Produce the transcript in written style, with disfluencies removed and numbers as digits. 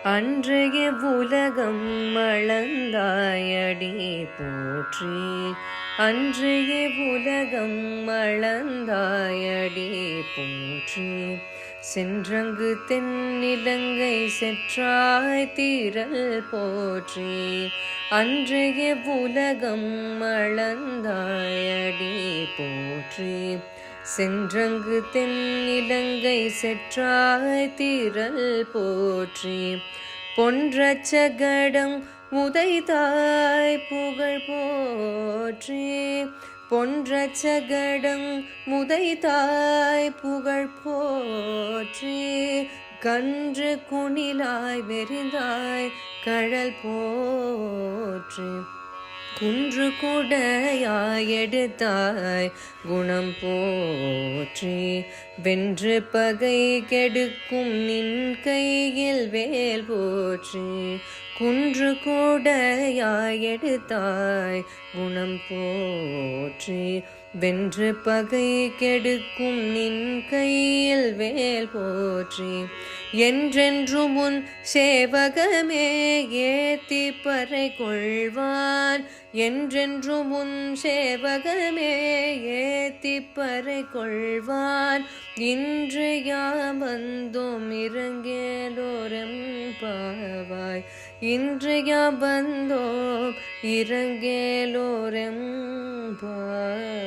அன்றைய உலகம் அளந்தாயடி போற்றி. அன்றைய உலகம் அளந்தாயடி போற்றி. சென்றங்கு தென்னிலங்கை செற்றாய் தீரல் போற்றி. அன்றைய உலகம் அளந்தாயடி போற்றி. சென்றங்கு தென்னிலங்கை செற்றாய் தீரல் போற்றி. பொன்றச்சகடம் உதைத்தாய் புகழ் போற்றி. பொன்றச்சகடம் உதைத்தாய் புகழ் போற்றி. கன்று குணிலாய் வெறிந்தாய் கழல் போற்றி. குன்று குடையாய் எடுத்தாய் குணம் போற்றி. வென்று பகை கெடுக்கும் நின் கையில் வேல் போற்றி. குன்று குடையாய் எடுத்தாய் குணம் போற்றி. வென்று பகை கெடுக்கும் நின் கையில் வேல் போற்றி. என்றென்றும் உன் சேவகமே ஏத்தி பறை கொள்வான். என்றென்றும் உன் சேவகமே ஏத்தி பறை கொள்வான். இன்று யாம் வந்தோம் இறங்கேலோரெம்பாவாய். இன்று யாம் வந்தோம் இறங்கேலோரெம்பாவாய்.